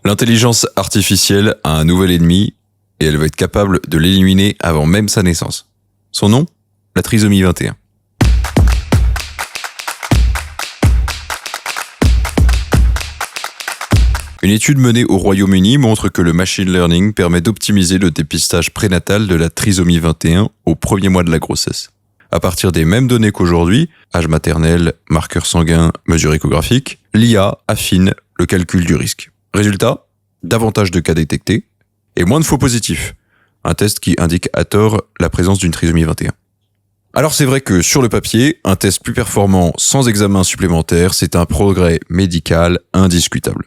L'intelligence artificielle a un nouvel ennemi et elle va être capable de l'éliminer avant même sa naissance. Son nom ? La trisomie 21. Une étude menée au Royaume-Uni montre que le machine learning permet d'optimiser le dépistage prénatal de la trisomie 21 au premier mois de la grossesse. À partir des mêmes données qu'aujourd'hui, âge maternel, marqueurs sanguins, mesures échographiques, l'IA affine le calcul du risque. Résultat, davantage de cas détectés et moins de faux positifs. Un test qui indique à tort la présence d'une trisomie 21. Alors c'est vrai que sur le papier, un test plus performant sans examen supplémentaire, c'est un progrès médical indiscutable.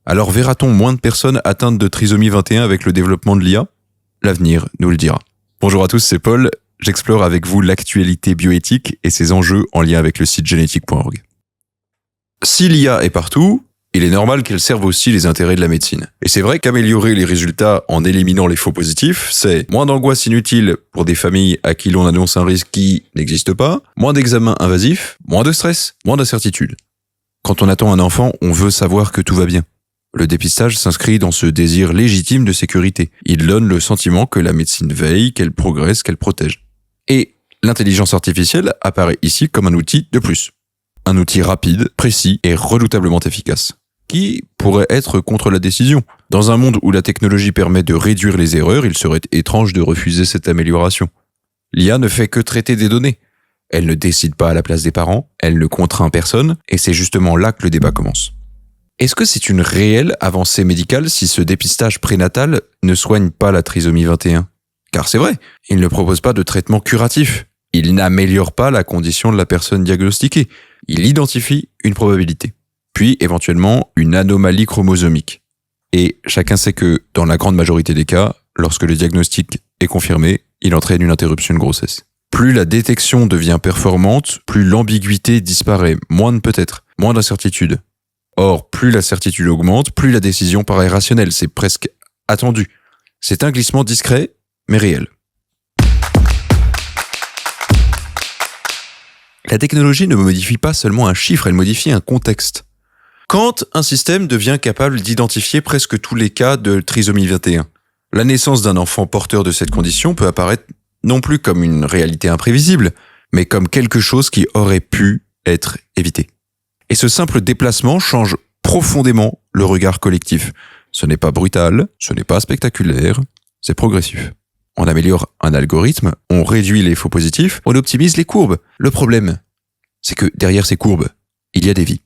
Alors verra-t-on moins de personnes atteintes de trisomie 21 avec le développement de l'IA ? L'avenir nous le dira. Bonjour à tous, c'est Paul. J'explore avec vous l'actualité bioéthique et ses enjeux en lien avec le site genetic.org. Si l'IA est partout, il est normal qu'elle serve aussi les intérêts de la médecine. Et c'est vrai qu'améliorer les résultats en éliminant les faux positifs, c'est moins d'angoisse inutile pour des familles à qui l'on annonce un risque qui n'existe pas, moins d'examens invasifs, moins de stress, moins d'incertitude. Quand on attend un enfant, on veut savoir que tout va bien. Le dépistage s'inscrit dans ce désir légitime de sécurité. Il donne le sentiment que la médecine veille, qu'elle progresse, qu'elle protège. Et l'intelligence artificielle apparaît ici comme un outil de plus. Un outil rapide, précis et redoutablement efficace. Qui pourrait être contre la décision ? Dans un monde où la technologie permet de réduire les erreurs, il serait étrange de refuser cette amélioration. L'IA ne fait que traiter des données. Elle ne décide pas à la place des parents, elle ne contraint personne, et c'est justement là que le débat commence. Est-ce que c'est une réelle avancée médicale si ce dépistage prénatal ne soigne pas la trisomie 21 ? Car c'est vrai, il ne propose pas de traitement curatif. Il n'améliore pas la condition de la personne diagnostiquée. Il identifie une probabilité. Puis, éventuellement, une anomalie chromosomique. Et chacun sait que, dans la grande majorité des cas, lorsque le diagnostic est confirmé, il entraîne une interruption de grossesse. Plus la détection devient performante, plus l'ambiguïté disparaît, moins de peut-être, moins d'incertitude. Or, plus la certitude augmente, plus la décision paraît rationnelle, c'est presque attendu. C'est un glissement discret, mais réel. La technologie ne modifie pas seulement un chiffre, elle modifie un contexte. Quand un système devient capable d'identifier presque tous les cas de trisomie 21, la naissance d'un enfant porteur de cette condition peut apparaître non plus comme une réalité imprévisible, mais comme quelque chose qui aurait pu être évité. Et ce simple déplacement change profondément le regard collectif. Ce n'est pas brutal, ce n'est pas spectaculaire, c'est progressif. On améliore un algorithme, on réduit les faux positifs, on optimise les courbes. Le problème, c'est que derrière ces courbes, il y a des vies.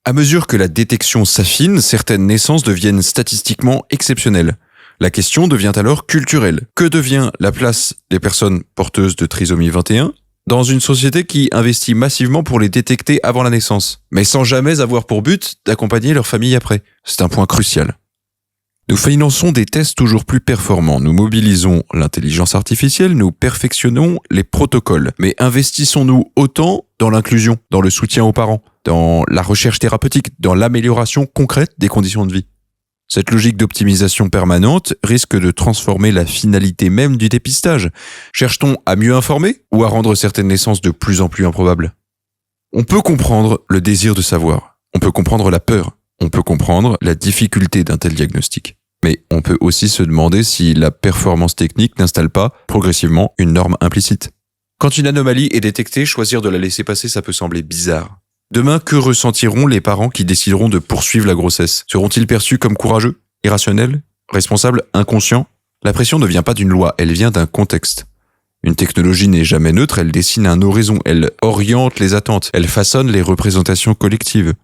À mesure que la détection s'affine, certaines naissances deviennent statistiquement exceptionnelles. La question devient alors culturelle. Que devient la place des personnes porteuses de trisomie 21 dans une société qui investit massivement pour les détecter avant la naissance, mais sans jamais avoir pour but d'accompagner leur famille après ? C'est un point crucial. Nous finançons des tests toujours plus performants, nous mobilisons l'intelligence artificielle, nous perfectionnons les protocoles. Mais investissons-nous autant dans l'inclusion, dans le soutien aux parents, dans la recherche thérapeutique, dans l'amélioration concrète des conditions de vie ? Cette logique d'optimisation permanente risque de transformer la finalité même du dépistage. Cherche-t-on à mieux informer ou à rendre certaines naissances de plus en plus improbables ? On peut comprendre le désir de savoir, on peut comprendre la peur, on peut comprendre la difficulté d'un tel diagnostic. Mais on peut aussi se demander si la performance technique n'installe pas progressivement une norme implicite. Quand une anomalie est détectée, choisir de la laisser passer, ça peut sembler bizarre. Demain, que ressentiront les parents qui décideront de poursuivre la grossesse ? Seront-ils perçus comme courageux, irrationnels, responsables, inconscients ? La pression ne vient pas d'une loi, elle vient d'un contexte. Une technologie n'est jamais neutre, elle dessine un horizon, elle oriente les attentes, elle façonne les représentations collectives.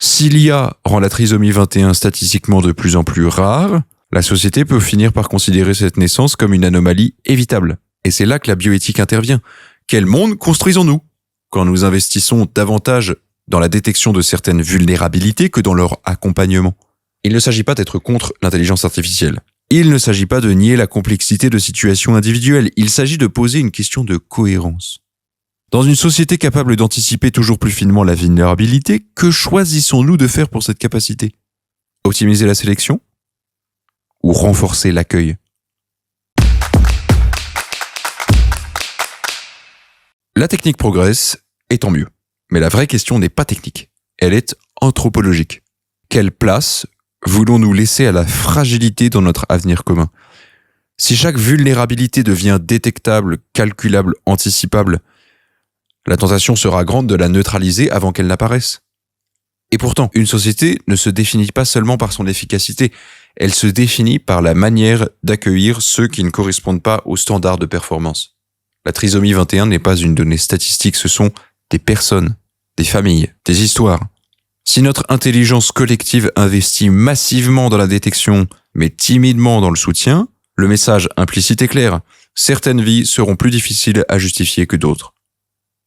Si l'IA rend la trisomie 21 statistiquement de plus en plus rare, la société peut finir par considérer cette naissance comme une anomalie évitable. Et c'est là que la bioéthique intervient. Quel monde construisons-nous quand nous investissons davantage dans la détection de certaines vulnérabilités que dans leur accompagnement ? Il ne s'agit pas d'être contre l'intelligence artificielle. Il ne s'agit pas de nier la complexité de situations individuelles. Il s'agit de poser une question de cohérence. Dans une société capable d'anticiper toujours plus finement la vulnérabilité, que choisissons-nous de faire pour cette capacité ? Optimiser la sélection ? Ou renforcer l'accueil ? La technique progresse, et tant mieux. Mais la vraie question n'est pas technique, elle est anthropologique. Quelle place Voulons-nous laisser à la fragilité dans notre avenir commun? Si chaque vulnérabilité devient détectable, calculable, anticipable, la tentation sera grande de la neutraliser avant qu'elle n'apparaisse. Et pourtant, une société ne se définit pas seulement par son efficacité, elle se définit par la manière d'accueillir ceux qui ne correspondent pas aux standards de performance. La trisomie 21 n'est pas une donnée statistique, ce sont des personnes, des familles, des histoires. Si notre intelligence collective investit massivement dans la détection, mais timidement dans le soutien, le message implicite est clair. Certaines vies seront plus difficiles à justifier que d'autres.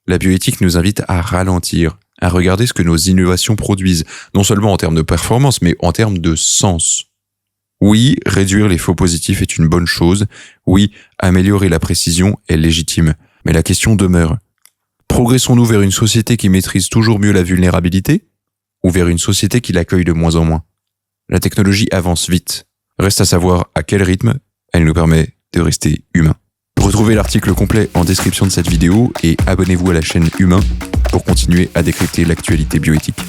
La bioéthique nous invite à ralentir, à regarder ce que nos innovations produisent, non seulement en termes de performance, mais en termes de sens. Oui, réduire les faux positifs est une bonne chose. Oui, améliorer la précision est légitime. Mais la question demeure. Progressons-nous vers une société qui maîtrise toujours mieux la vulnérabilité ou vers une société qui l'accueille de moins en moins? La technologie avance vite. Reste à savoir à quel rythme elle nous permet de rester humains. Retrouvez l'article complet en description de cette vidéo et abonnez-vous à la chaîne Humain pour continuer à décrypter l'actualité bioéthique.